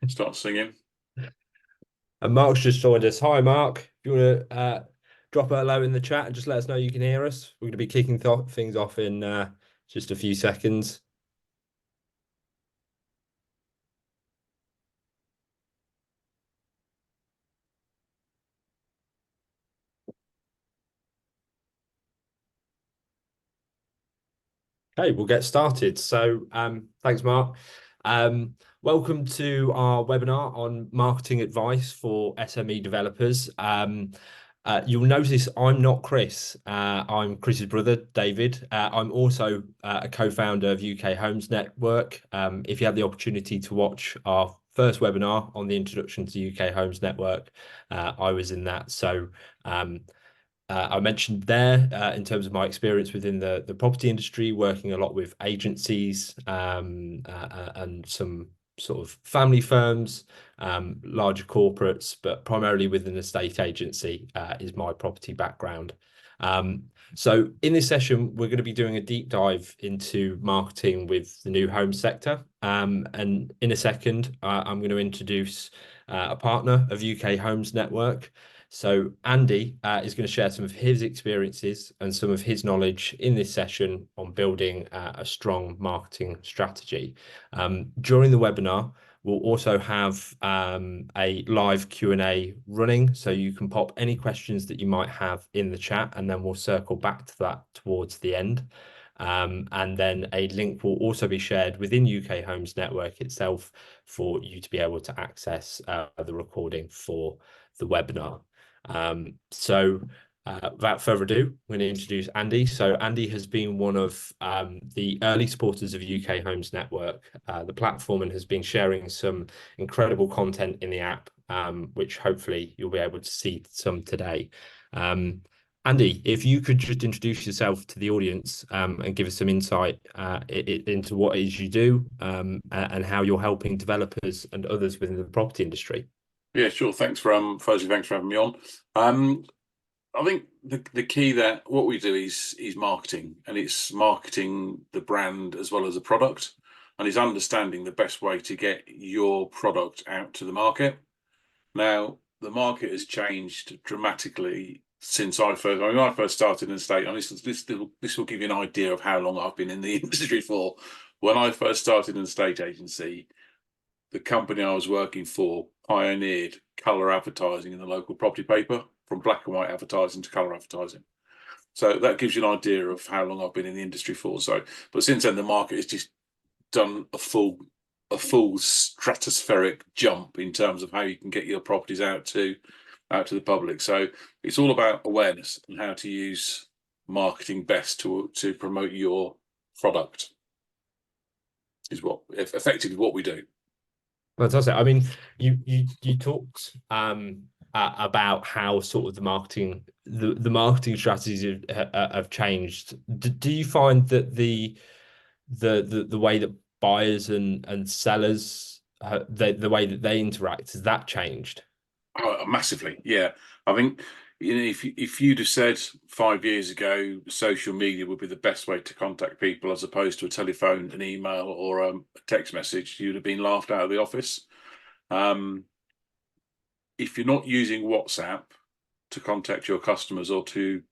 Start singing. And Mark's just joined us. Hi, Mark. If you want to drop a hello in the chat and just let us know you can hear us, we're going to be kicking things off in just a few seconds. Okay, we'll get started. So, thanks, Mark. Welcome to our webinar on marketing advice for SME developers. You'll notice I'm not Chris. I'm Chris's brother, David. I'm also a co-founder of UK Homes Network. If you had the opportunity to watch our first webinar on the introduction to UK Homes Network, I was in that. So, I mentioned there in terms of my experience within the property industry, working a lot with agencies and some sort of family firms, larger corporates, but primarily with an estate agency is my property background. Um, so in this session, we're going to be doing a deep dive into marketing with the new home sector. And in a second, I'm going to introduce a partner of UK Homes Network. So Andy is going to share some of his experiences and some of his knowledge in this session on building a strong marketing strategy. During the webinar, we'll also have a live Q&A running, so you can pop any questions that you might have in the chat, and then we'll circle back to that towards the end. And then a link will also be shared within UK Homes Network itself for you to be able to access the recording for the webinar. Without further ado, I'm going to introduce Andy. So Andy has been one of the early supporters of UK Homes Network, the platform, and has been sharing some incredible content in the app, which hopefully you'll be able to see some today. Andy, if you could just introduce yourself to the audience and give us some insight into what it is you do and how you're helping developers and others within the property industry. Yeah, sure. Firstly, thanks for having me on. I think the key that what we do is marketing, and it's marketing the brand as well as the product, and it's understanding the best way to get your product out to the market. Now, the market has changed dramatically since when I first started in the state. And this will give you an idea of how long I've been in the industry for. When I first started in the state agency, the company I was working for pioneered colour advertising in the local property paper, from black and white advertising to colour advertising. So that gives you an idea of how long I've been in the industry for. But since then, the market has just done a full stratospheric jump in terms of how you can get your properties out to the public. So it's all about awareness and how to use marketing best to promote your product, is what effectively what we do. Fantastic. I mean, you talked about how sort of the marketing strategies have changed. Do you find that the way that buyers and sellers the way that they interact, has that changed? Oh, massively, yeah. I think if you'd have said 5 years ago social media would be the best way to contact people as opposed to a telephone, an email, or a text message, you'd have been laughed out of the office. If you're not using WhatsApp to contact your customers or to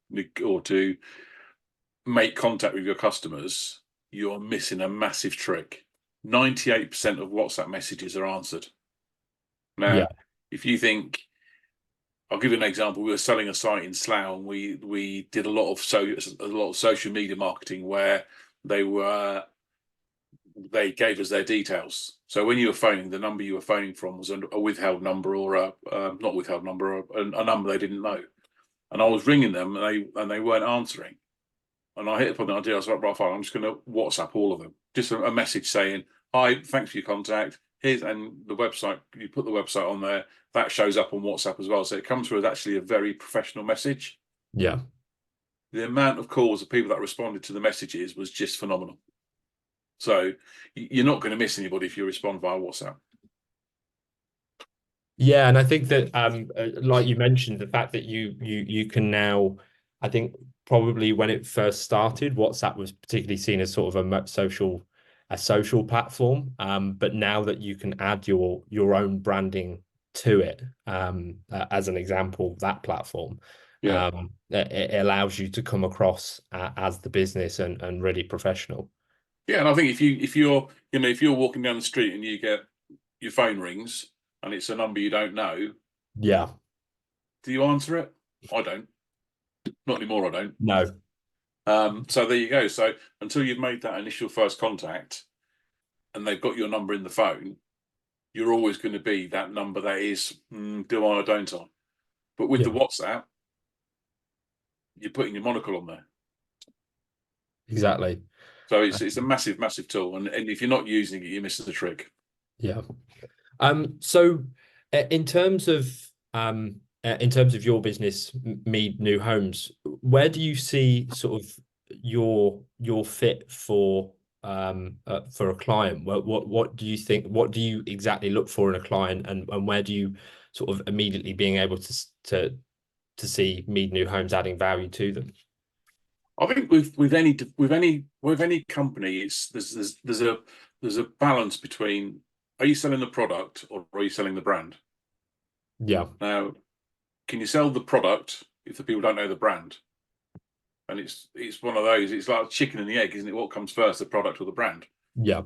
make contact with your customers, you're missing a massive trick. 98% of WhatsApp messages are answered. Now, Yeah. if you think, I'll give you an example. We were selling a site in Slough, and we did a lot of social media marketing where they gave us their details. So when you were phoning, the number you were phoning from was a withheld number, or a not withheld number, a number they didn't know. And I was ringing them, and they weren't answering. And I hit upon the idea. I was like, right, fine, I'm just going to WhatsApp all of them, just a message saying, "Hi, thanks for your contact. Here's," and the website. You put the website on there. That shows up on WhatsApp as well, so it comes through as actually a very professional message. Yeah. The amount of calls of people that responded to the messages was just phenomenal. So you're not going to miss anybody if you respond via WhatsApp. Yeah, and I think that like you mentioned, the fact that you can now, I think probably when it first started, WhatsApp was particularly seen as sort of a social a social platform. But now that you can add your own branding to it, as an example, that platform, Yeah. it allows you to come across as the business and really professional. Yeah, and I think if you're walking down the street and you get your phone rings and it's a number you don't know, Yeah. do you answer it? I don't. Not anymore, I don't. No. So there you go. So until you've made that initial first contact and they've got your number in the phone, you're always going to be that number that is, do I or don't I? But with the Yeah. WhatsApp, you're putting your monocle on there. Exactly. So it's a massive, massive tool. And if you're not using it, you're missing the trick. Yeah. So in terms of your business, Meade New Homes, where do you see sort of your fit for a client? What do you think? What do you exactly look for in a client, and where do you sort of immediately being able to see Meade New Homes adding value to them? I think with any company, there's a balance between, are you selling the product or are you selling the brand? Yeah. Now, can you sell the product if the people don't know the brand? And it's one of those. It's like chicken and the egg, isn't it? What comes first, the product or the brand? Yeah.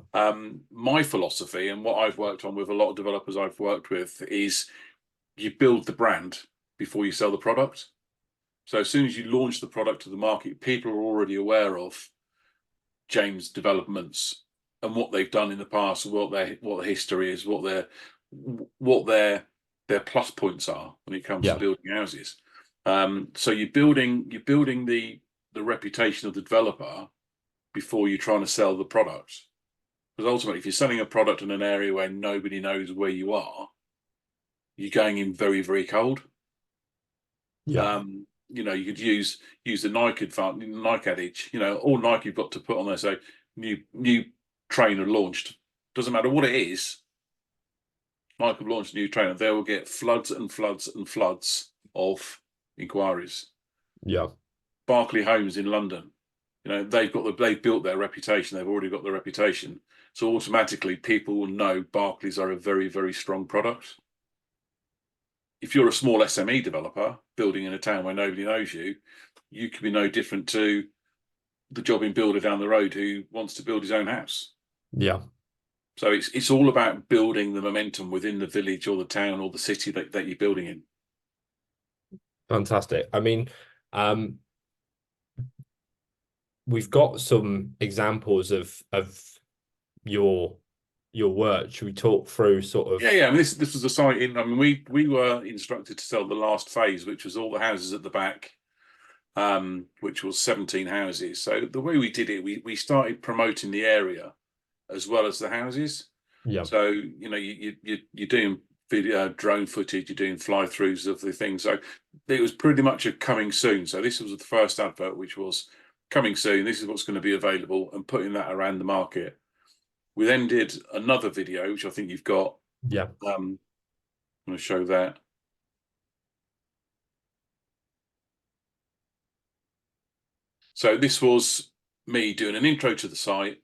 My philosophy and what I've worked on with a lot of developers I've worked with is you build the brand before you sell the product. So as soon as you launch the product to the market, people are already aware of James developments and what they've done in the past, what the history is, what their plus points are when it comes to Yeah. building houses. So you're building the reputation of the developer before you're trying to sell the product. Because ultimately, if you're selling a product in an area where nobody knows where you are, you're going in very, very cold. Yeah. You could use the Nike adage. All Nike have got to put on there, say new trainer launched. Doesn't matter what it is. Nike have launched a new trainer. They will get floods and floods and floods of inquiries. Yeah. Berkeley Homes in London, they've built their reputation. They've already got their reputation. So automatically, people will know Barclays are a very, very strong product. If you're a small SME developer building in a town where nobody knows you, you could be no different to the jobbing builder down the road who wants to build his own house. Yeah. So it's all about building the momentum within the village or the town or the city that you're building in. Fantastic. I mean, um, we've got some examples of your your work. Should we talk through sort Yeah, of? yeah. I mean, this was a site in. I mean, we were instructed to sell the last phase, which was all the houses at the back, which was 17 houses. So the way we did it, we started promoting the area as well as the houses. Yeah. So you're doing video, drone footage, you're doing fly-throughs of the thing. So it was pretty much a coming soon. So this was the first advert, which was coming soon. This is what's going to be available, and putting that around the market. We then did another video, which I think you've got. Yeah. I'm going to show that. So this was me doing an intro to the site.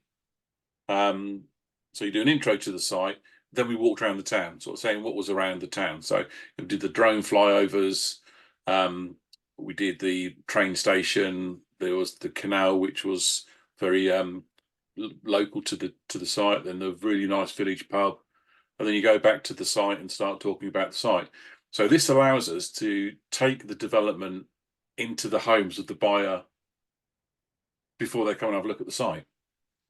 So you do an intro to the site, then we walked around the town, sort of saying what was around the town. So we did the drone flyovers, we did the train station. There was the canal, which was very local to the site. Then the really nice village pub, and then you go back to the site and start talking about the site. So this allows us to take the development into the homes of the buyer before they come and have a look at the site.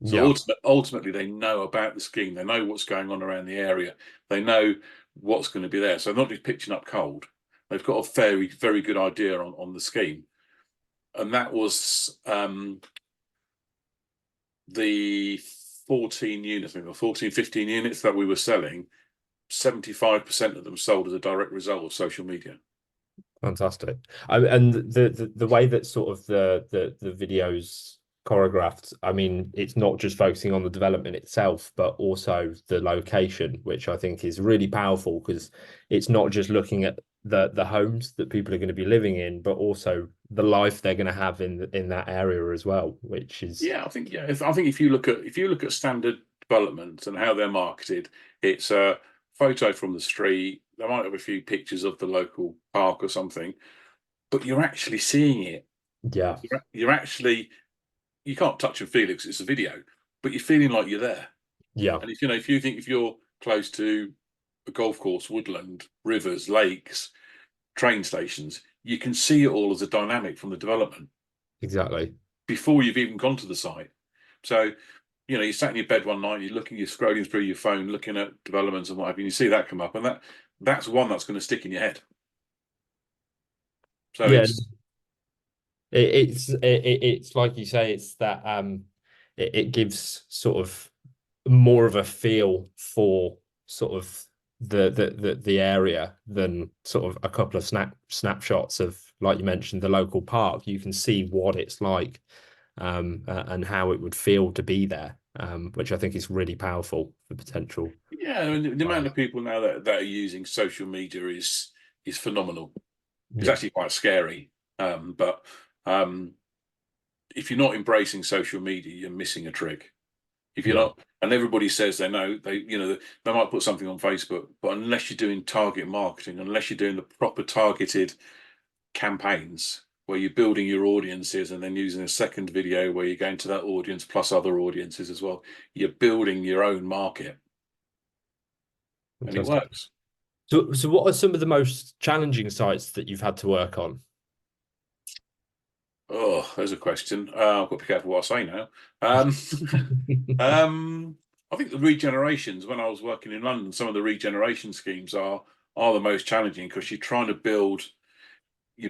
So Yeah. ultimately, they know about the scheme. They know what's going on around the area. They know what's going to be there. So not just pitching up cold. They've got a very, very good idea on the scheme. And that was the 14 units, maybe 14, 15 units that we were selling. 75% of them sold as a direct result of social media. Fantastic. And the way that sort of the videos choreographed, I mean, it's not just focusing on the development itself, but also the location, which I think is really powerful because it's not just looking at the homes that people are going to be living in, but also the life they're going to have in that area as well, which is Yeah, I think I think if you look at standard developments and how they're marketed, it's a photo from the street. They might have a few pictures of the local park or something, but you're actually seeing it. yeah, You're actually you can't touch and feel it 'cause it's a video, but you're feeling like you're there. yeah, And if you think if you're close to a golf course, woodland, rivers, lakes, train stations, you can see it all as a dynamic from the development exactly. before you've even gone to the site. So, you sat in your bed one night, you're scrolling through your phone, looking at developments and what have you, and you see that come up, and that's one that's going to stick in your head. So Yeah, it's it's like you say, it's that it gives sort of more of a feel for sort of the area than sort of a couple of snapshots of, like you mentioned, the local park. You can see what it's like, and how it would feel to be there, which I think is really powerful for potential yeah, I mean, the amount buyers. of people now that are using social media is phenomenal. It's Yeah, actually quite scary. But if you're not embracing social media, you're missing a trick. If you're yeah, not, and everybody says they know, they might put something on Facebook, but unless you're doing target marketing, unless you're doing the proper targeted campaigns where you're building your audiences and then using a second video where you're going to that audience plus other audiences as well, you're building your own market, and it fantastic. works. So what are some of the most challenging sites that you've had to work on? Oh, there's a question. I've got to be careful what I say now. Um, I think the regenerations, when I was working in London, some of the regeneration schemes are the most challenging because you're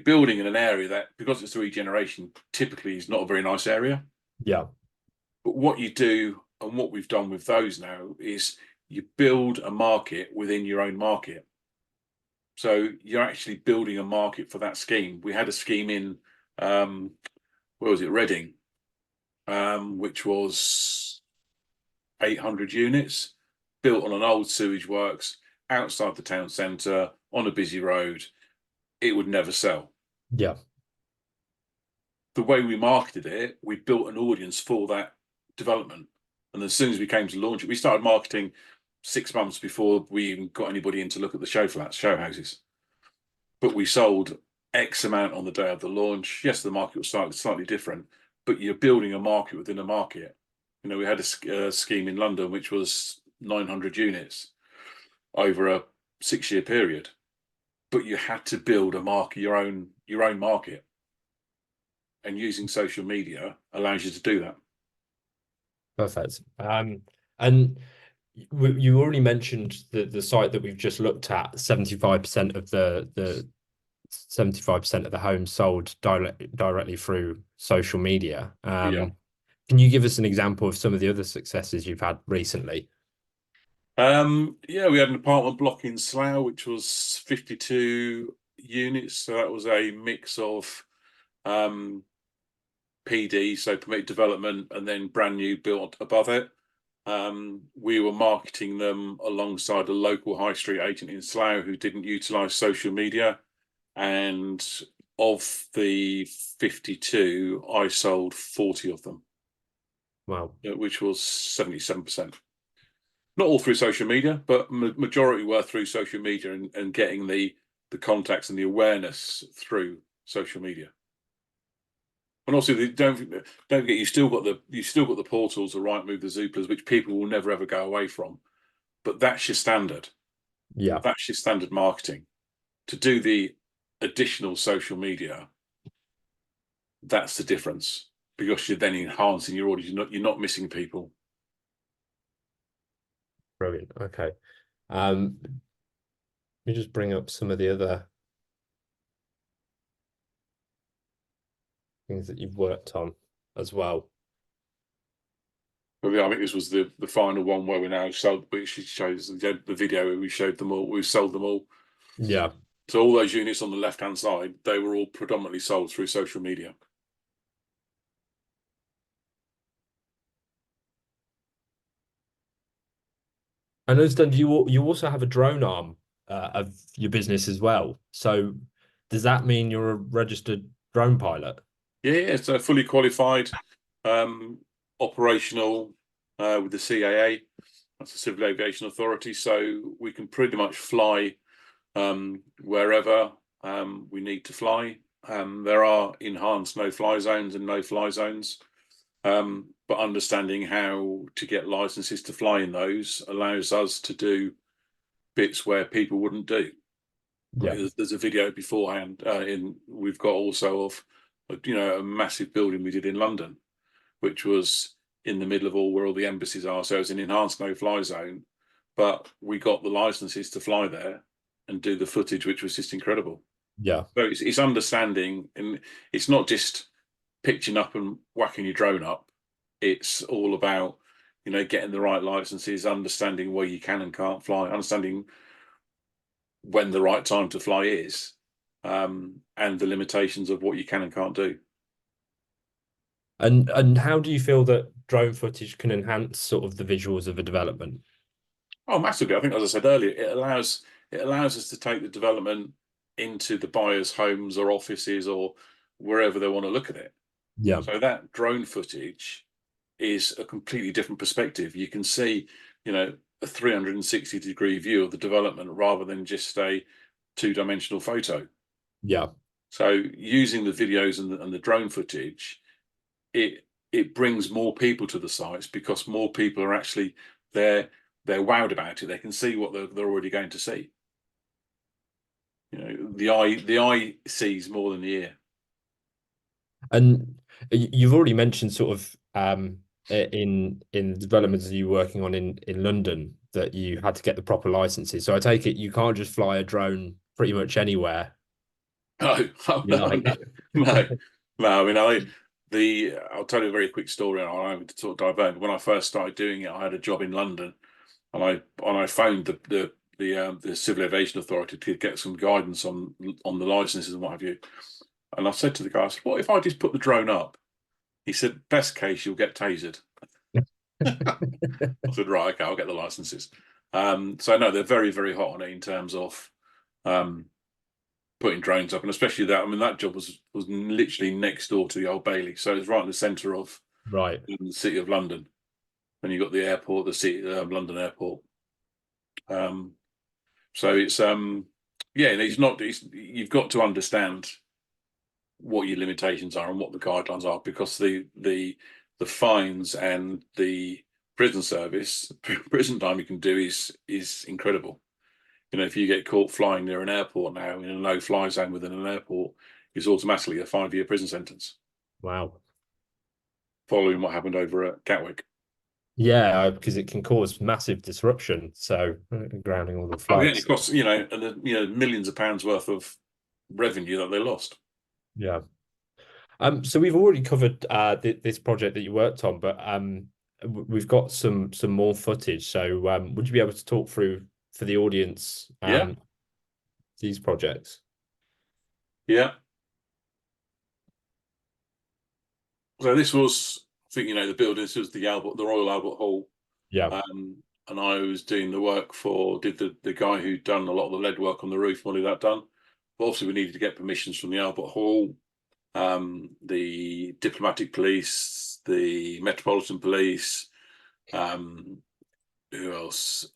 building in an area that, because it's a regeneration, typically is not a very nice area. Yeah, But what you do and what we've done with those now is you build a market within your own market. So you're actually building a market for that scheme. We had a scheme in where was it, Reading, which was 800 units, built on an old sewage works outside the town centre on a busy road. It would never sell. yeah, The way we marketed it, we built an audience for that development. And as soon as we came to launch it, we started marketing 6 months before we even got anybody in to look at the show flats, show houses. But we sold X amount on the day of the launch. Yes, the market was slightly different, but you're building a market within a market. We had a scheme in London which was 900 units over a 6-year period, but you had to build a market, your own market, and using social media allows you to do that. perfect. And you already mentioned the site that we've just looked at. 75% of the 75% of the homes sold directly through social media. Yeah. Can you give us an example of some of the other successes you've had recently? Yeah, we had an apartment block in Slough, which was 52 units. So that was a mix of um, PD, so permitted development, and then brand new built above it. We were marketing them alongside a local high street agent in Slough who didn't utilise social media. And of the 52, I sold 40 of them, Wow, which was 77%. Not all through social media, but majority were through social media and getting the contacts and the awareness through social media. And also, don't forget, you still got the portals, the Rightmove, the Zooplas, which people will never ever go away from. But that's your standard. yeah, That's your standard marketing. To do the additional social media, that's the difference because you're then enhancing your audience. You're not missing people. brilliant. Okay. Let me just bring up some of the other things that you've worked on as well. But yeah, I think this was the final one where we now sold, which shows the video where we showed them all. We sold them all. Yeah. So all those units on the left hand side, they were all predominantly sold through social media. I understand you also have a drone arm of your business as well. So does that mean you're a registered drone pilot? Yeah, so fully qualified, operational with the CAA, that's the Civil Aviation Authority. So we can pretty much fly wherever we need to fly. There are enhanced no-fly zones and no-fly zones, but understanding how to get licenses to fly in those allows us to do bits where people wouldn't do. Yeah, There's a video beforehand we've got also of a massive building we did in London, which was in the middle of where all the embassies are. So it's an enhanced no-fly zone, but we got the licenses to fly there and do the footage, which was just incredible. yeah. So it's understanding, and it's not just pitching up and whacking your drone up. It's all about getting the right licenses, understanding where you can and can't fly, understanding when the right time to fly is, and the limitations of what you can and can't do. And how do you feel that drone footage can enhance sort of the visuals of a development? Oh, massively. I think, as I said earlier, it allows us to take the development into the buyers' homes or offices or wherever they want to look at it. Yeah, So that drone footage is a completely different perspective. You can see, a 360-degree view of the development rather than just a two-dimensional photo. yeah. So using the videos and the drone footage, it brings more people to the sites because more people are actually there. They're wowed about it. They can see what they're already going to see. The eye sees more than the ear. And you've already mentioned sort of in the developments that you're working on in London that you had to get the proper licenses. So I take it you can't just fly a drone pretty much anywhere No, you no, like. no, no. I'll tell you a very quick story, and I'm to sort of dive in. When I first started doing it, I had a job in London, and I phoned the Civil Aviation Authority to get some guidance on the licenses and what have you. And I said to the guy, I said, "What if I just put the drone up?" He said, "Best case, you'll get tasered." I said, "Right, okay, I'll get the licenses." So no, they're very, very hot on it in terms of um, putting drones up, and especially that. I mean, that job was literally next door to the Old Bailey, so it's right in the centre of Right. the city of London. And you've got the airport, the city London Airport. So it's yeah, and you've got to understand what your limitations are and what the guidelines are, because the fines and the prison service prison time you can do is incredible. If you get caught flying near an airport now in a no-fly zone within an airport, it's automatically a 5-year prison sentence, Wow. following what happened over at Gatwick. Yeah, because it can cause massive disruption. So grounding all the Oh yeah, it flights. costs millions of pounds worth of revenue that they lost. Yeah. So we've already covered this project that you worked on, but we've got some more footage. So would you be able to talk through for the audience Yeah, these projects? yeah. So this was, I think the building. This was the Royal Albert Hall, Yeah, and I was doing the work did the guy who'd done a lot of the lead work on the roof, wanted that done. But obviously, we needed to get permissions from the Albert Hall, the diplomatic police, the Metropolitan Police, who else?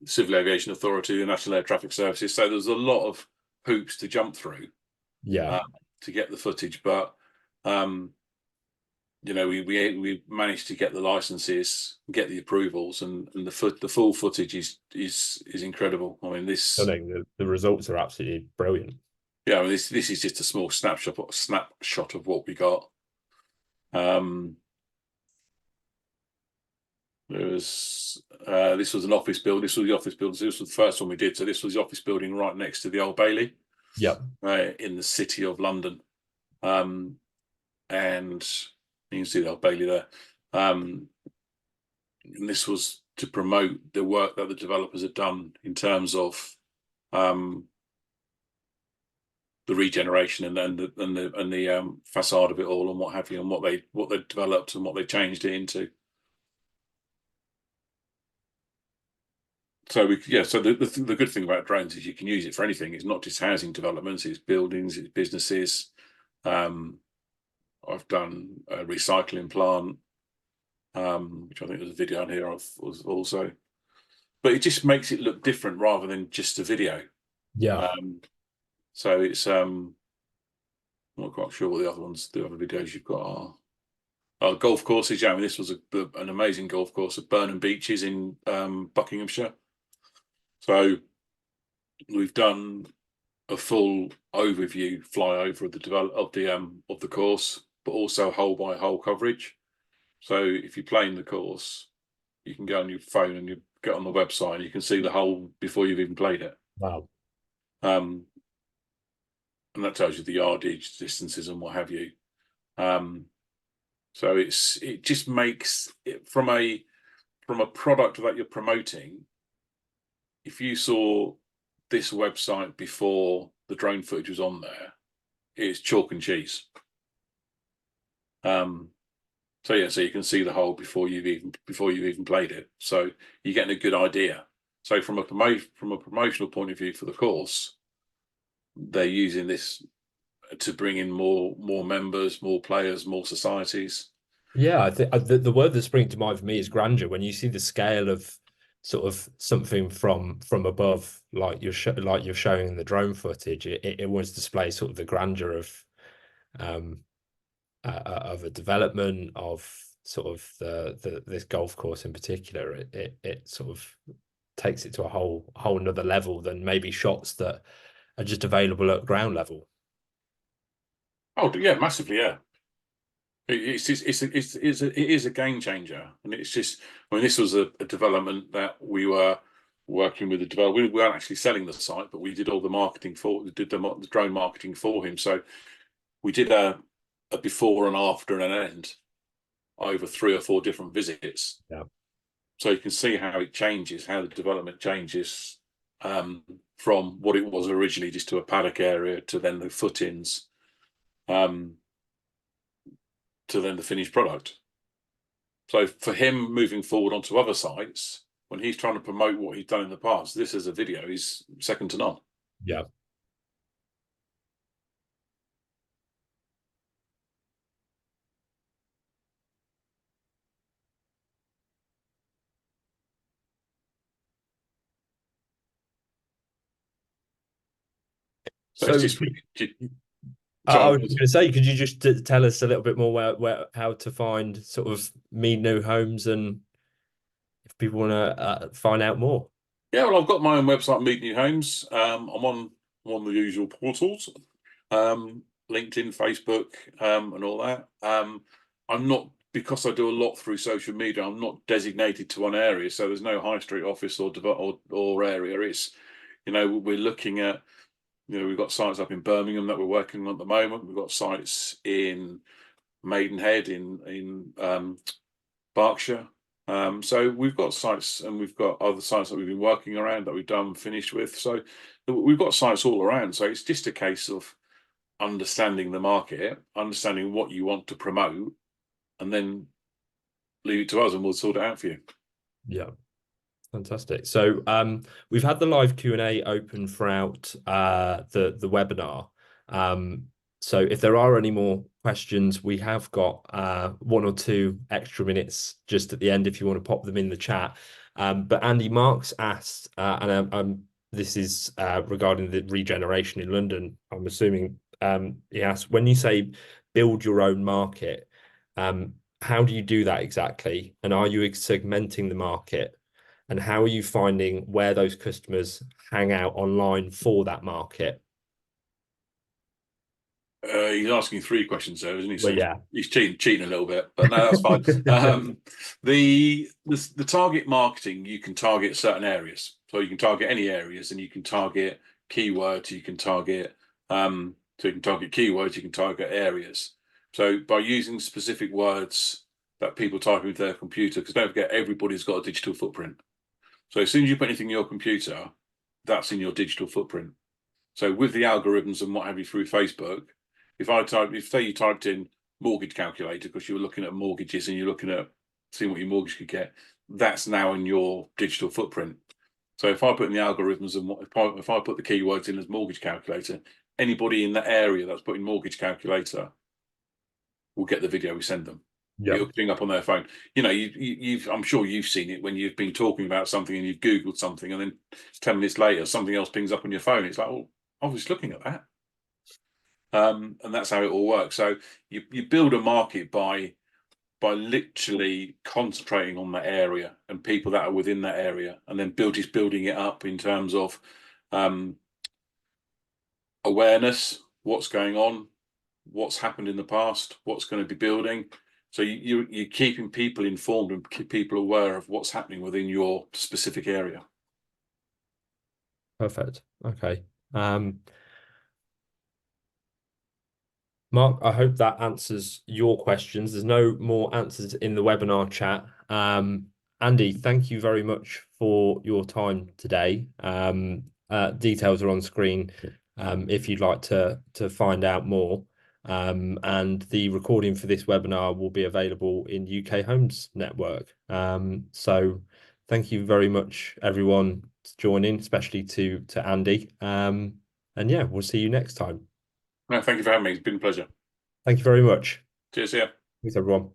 Civil Aviation Authority, the National Air Traffic Services. So there's a lot of hoops to jump through yeah. to get the footage, but we managed to get the licenses, get the approvals, and the full footage is incredible. I mean, Stunning. The results are absolutely brilliant. yeah, I mean, this is just a small snapshot of what we got. There was this was an office building. This was the office building. This was the first one we did. So this was the office building right next to the Old Bailey, Yeah, in the city of London. And you can see the Old Bailey there. And this was to promote the work that the developers had done in terms of the regeneration and the facade of it all and what have you, and what they developed and what they changed it into. So so the good thing about drones is you can use it for anything. It's not just housing developments, it's buildings, it's businesses. I've done a recycling plant, which I think there's a video on here of was also, but it just makes it look different rather than just a video. Yeah. So it's I'm not quite sure what the other videos you've got are. Golf courses. Yeah, I mean, this was an amazing golf course at Burnham Beeches in Buckinghamshire. So we've done a full overview flyover of the course, but also hole by hole coverage. So if you're playing the course, you can go on your phone and you get on the website and you can see the hole before you've even played it. Wow. And that tells you the yardage, distances, and what have you. So it just makes it from a product that you're promoting. If you saw this website before the drone footage was on there, it's chalk and cheese. So yeah, so you can see the hole before you've even played it. So you're getting a good idea. So from a promotional point of view for the course, they're using this to bring in more members, more players, more societies. Yeah, I think the word that's springing to mind for me is grandeur. When you see the scale of sort of something from above, like you're showing in the drone footage, it was display sort of the grandeur um of a development of sort of this golf course in particular. It sort of takes it to a whole another level than maybe shots that are just available at ground level. Oh yeah, massively, yeah. It is a game changer, and it's just. I mean, this was a development that we were working with the developer. We weren't actually selling the site, but we did all the marketing we did the drone marketing for him. So we did a before and after and an end over 3 or 4 different visits. Yeah. So you can see how it changes, how the development changes from what it was originally, just to a paddock area, to then the footings. To then the finished product. So for him moving forward onto other sites, when he's trying to promote what he's done in the past, this as a video is second to none. Yeah. So it's So just. I So was going to say, could you just tell us a little bit more where how to find sort of Meade New Homes, and if people want to find out more? yeah, well, I've got my own website, Meade New Homes. I'm on the usual portals, LinkedIn, Facebook, and all that. I'm not, because I do a lot through social media, I'm not designated to one area, so there's no high street office or area. It's, we're looking at, we've got sites up in Birmingham that we're working on at the moment. We've got sites in Maidenhead in Berkshire. So we've got sites, and we've got other sites that we've been working around that we've done and finished with. So we've got sites all around. So it's just a case of understanding the market, understanding what you want to promote, and then leave it to us, and we'll sort it out for you. Yeah. Fantastic. So we've had the live Q&A open throughout the webinar. So if there are any more questions, we have got 1 or 2 extra minutes just at the end if you want to pop them in the chat. But Andy Marks asked, and this is regarding the regeneration in London, I'm assuming. He asked, when you say build your own market, how do you do that exactly? And are you segmenting the market? And how are you finding where those customers hang out online for that market? He's asking 3 questions there, isn't he? So Well, yeah. he's cheating a little bit, but no, that's fine. The target marketing, you can target certain areas. So you can target any areas, and you can target keywords. You can target keywords. You can target areas. So by using specific words that people type into their computer, because don't forget, everybody's got a digital footprint. So as soon as you put anything in your computer, that's in your digital footprint. So with the algorithms and what have you through Facebook, if say you typed in mortgage calculator because you were looking at mortgages and you're looking at seeing what your mortgage could get, that's now in your digital footprint. So if I put in the algorithms and if I put the keywords in as mortgage calculator, anybody in that area that's putting mortgage calculator will get the video we send them. Yeah. It'll ping up on their phone. You know, you've I'm sure you've seen it when you've been talking about something and you've Googled something, and then 10 minutes later something else pings up on your phone. It's like, oh, I was looking at that. And that's how it all works. So you build a market by literally concentrating on that area and people that are within that area, and then building it up in terms of awareness, what's going on, what's happened in the past, what's going to be building. So you're keeping people informed and keep people aware of what's happening within your specific area. Perfect. Okay. Mark, I hope that answers your questions. There's no more answers in the webinar chat. Andy, thank you very much for your time today. Details are on screen if you'd like to find out more. And the recording for this webinar will be available in UK Homes Network. So thank you very much, everyone, to joining, especially to Andy. And yeah, we'll see you next time. No, thank you for having me. It's been a pleasure. Thank you very much. Cheers, yeah. Thanks, everyone.